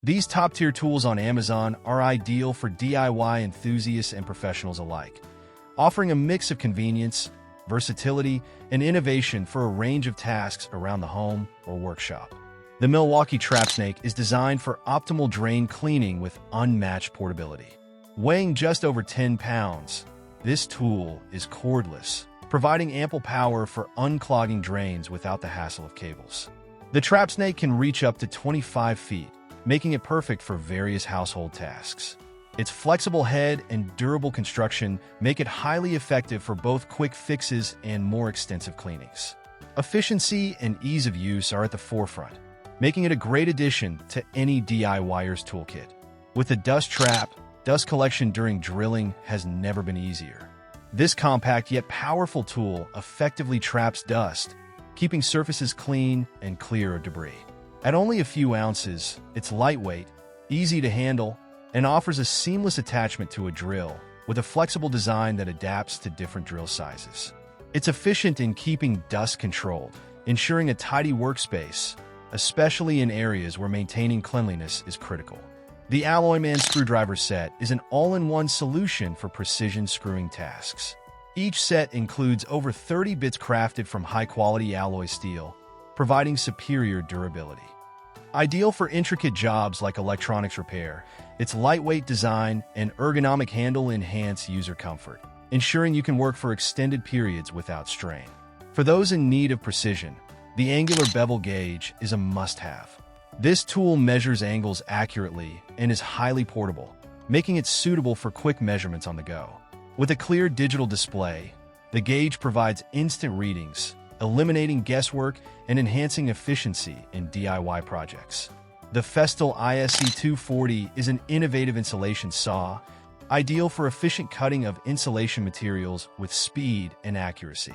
These top-tier tools on Amazon are ideal for DIY enthusiasts and professionals alike, offering a mix of convenience, versatility, and innovation for a range of tasks around the home or workshop. The Milwaukee Trap Snake is designed for optimal drain cleaning with unmatched portability. Weighing just over 10 pounds, this tool is cordless, providing ample power for unclogging drains without the hassle of cables. The Trap Snake can reach up to 25 feet, making it perfect for various household tasks. Its flexible head and durable construction make it highly effective for both quick fixes and more extensive cleanings. Efficiency and ease of use are at the forefront, making it a great addition to any DIYer's toolkit. With the dust trap, dust collection during drilling has never been easier. This compact yet powerful tool effectively traps dust, keeping surfaces clean and clear of debris. At only a few ounces, it's lightweight, easy to handle, and offers a seamless attachment to a drill with a flexible design that adapts to different drill sizes. It's efficient in keeping dust controlled, ensuring a tidy workspace, especially in areas where maintaining cleanliness is critical. The Alloyman screwdriver set is an all-in-one solution for precision screwing tasks. Each set includes over 30 bits crafted from high-quality alloy steel, providing superior durability. Ideal for intricate jobs like electronics repair, its lightweight design and ergonomic handle enhance user comfort, ensuring you can work for extended periods without strain. For those in need of precision, the angular bevel gauge is a must-have. This tool measures angles accurately and is highly portable, making it suitable for quick measurements on the go. With a clear digital display, the gauge provides instant readings, eliminating guesswork and enhancing efficiency in DIY projects. The Festool ISC240 is an innovative insulation saw, ideal for efficient cutting of insulation materials with speed and accuracy.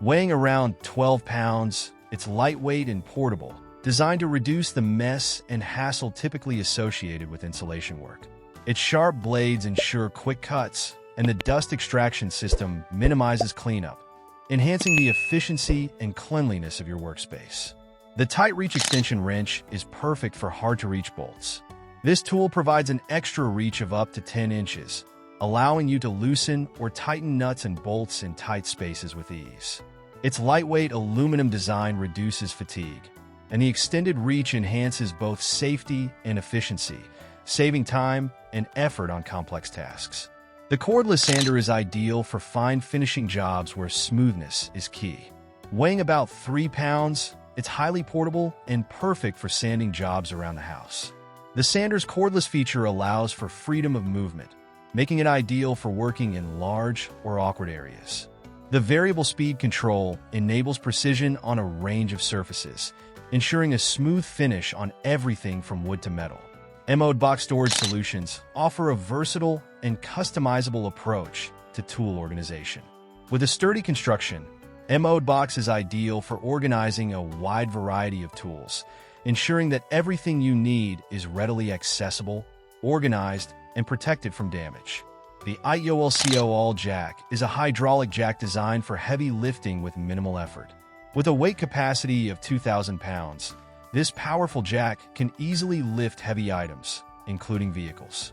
Weighing around 12 pounds, it's lightweight and portable, designed to reduce the mess and hassle typically associated with insulation work. Its sharp blades ensure quick cuts, and the dust extraction system minimizes cleanup, enhancing the efficiency and cleanliness of your workspace. The tight reach extension wrench is perfect for hard-to-reach bolts. This tool provides an extra reach of up to 10 inches, allowing you to loosen or tighten nuts and bolts in tight spaces with ease. Its lightweight aluminum design reduces fatigue, and the extended reach enhances both safety and efficiency, saving time and effort on complex tasks. The cordless sander is ideal for fine finishing jobs where smoothness is key. Weighing about 3 pounds, it's highly portable and perfect for sanding jobs around the house. The sander's cordless feature allows for freedom of movement, making it ideal for working in large or awkward areas. The variable speed control enables precision on a range of surfaces, ensuring a smooth finish on everything from wood to metal. M-Mode box storage solutions offer a versatile and customizable approach to tool organization. With a sturdy construction, M-Mode box is ideal for organizing a wide variety of tools, ensuring that everything you need is readily accessible, organized, and protected from damage. The IOLCO All Jack is a hydraulic jack designed for heavy lifting with minimal effort. With a weight capacity of 2,000 pounds, this powerful jack can easily lift heavy items, including vehicles.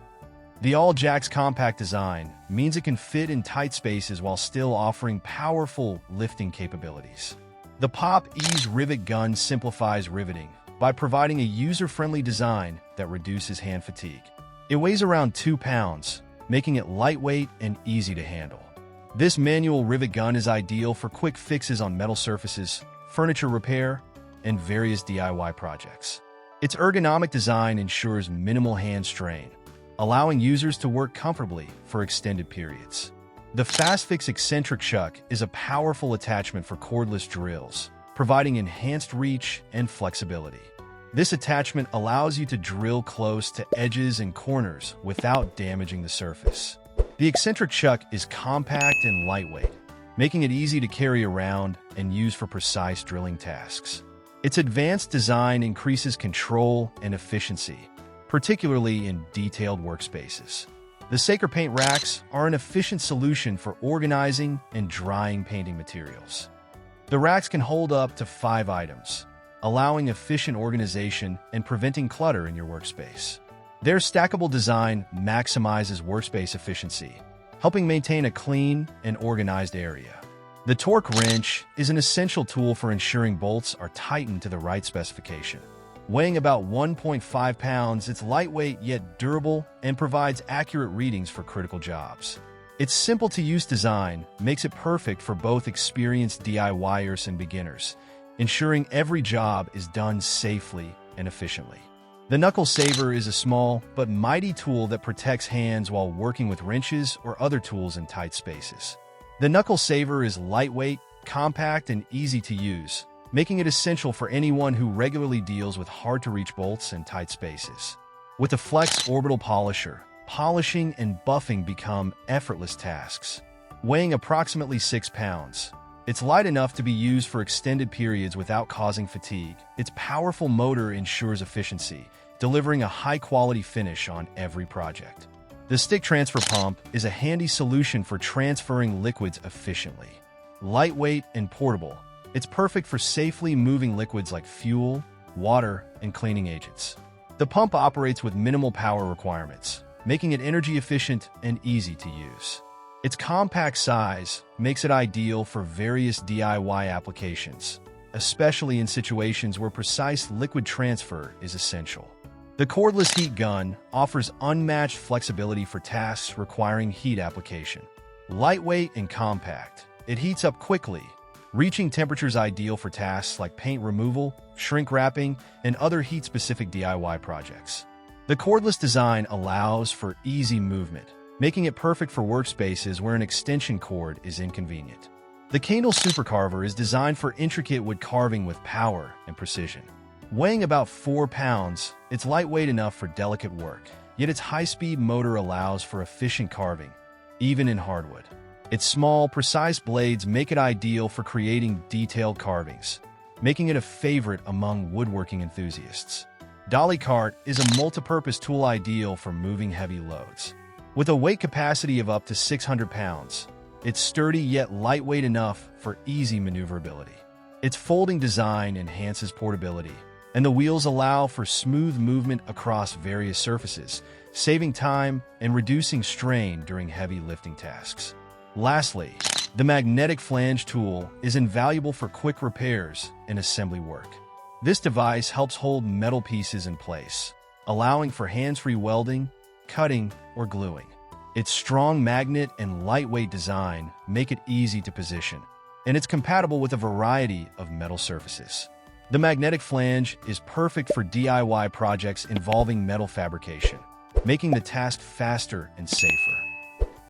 The All Jack's compact design means it can fit in tight spaces while still offering powerful lifting capabilities. The Pop Ease rivet gun simplifies riveting by providing a user-friendly design that reduces hand fatigue. It weighs around 2 pounds, making it lightweight and easy to handle. This manual rivet gun is ideal for quick fixes on metal surfaces, furniture repair, and various DIY projects. Its ergonomic design ensures minimal hand strain, allowing users to work comfortably for extended periods. The FastFix eccentric chuck is a powerful attachment for cordless drills, providing enhanced reach and flexibility. This attachment allows you to drill close to edges and corners without damaging the surface. The eccentric chuck is compact and lightweight, making it easy to carry around and use for precise drilling tasks. Its advanced design increases control and efficiency, particularly in detailed workspaces. The Saker paint racks are an efficient solution for organizing and drying painting materials. The racks can hold up to 5 items, allowing efficient organization and preventing clutter in your workspace. Their stackable design maximizes workspace efficiency, helping maintain a clean and organized area. The torque wrench is an essential tool for ensuring bolts are tightened to the right specification. Weighing about 1.5 pounds, it's lightweight yet durable and provides accurate readings for critical jobs. Its simple-to-use design makes it perfect for both experienced DIYers and beginners, ensuring every job is done safely and efficiently. The knuckle saver is a small but mighty tool that protects hands while working with wrenches or other tools in tight spaces. The knuckle saver is lightweight, compact, and easy to use, making it essential for anyone who regularly deals with hard-to-reach bolts and tight spaces. With the Flex Orbital Polisher, polishing and buffing become effortless tasks. Weighing approximately 6 pounds, it's light enough to be used for extended periods without causing fatigue. Its powerful motor ensures efficiency, delivering a high-quality finish on every project. The stick transfer pump is a handy solution for transferring liquids efficiently. Lightweight and portable, it's perfect for safely moving liquids like fuel, water, and cleaning agents. The pump operates with minimal power requirements, making it energy efficient and easy to use. Its compact size makes it ideal for various DIY applications, especially in situations where precise liquid transfer is essential. The cordless heat gun offers unmatched flexibility for tasks requiring heat application. Lightweight and compact, it heats up quickly, reaching temperatures ideal for tasks like paint removal, shrink wrapping, and other heat-specific DIY projects. The cordless design allows for easy movement, making it perfect for workspaces where an extension cord is inconvenient. The Candle Supercarver is designed for intricate wood carving with power and precision. Weighing about 4 pounds, it's lightweight enough for delicate work, yet its high-speed motor allows for efficient carving, even in hardwood. Its small, precise blades make it ideal for creating detailed carvings, making it a favorite among woodworking enthusiasts. Dolly Cart is a multi-purpose tool ideal for moving heavy loads. With a weight capacity of up to 600 pounds, it's sturdy yet lightweight enough for easy maneuverability. Its folding design enhances portability, and the wheels allow for smooth movement across various surfaces, saving time and reducing strain during heavy lifting tasks. Lastly, the magnetic flange tool is invaluable for quick repairs and assembly work. This device helps hold metal pieces in place, allowing for hands-free welding, cutting, or gluing. Its strong magnet and lightweight design make it easy to position, and it's compatible with a variety of metal surfaces. The magnetic flange is perfect for DIY projects involving metal fabrication, making the task faster and safer.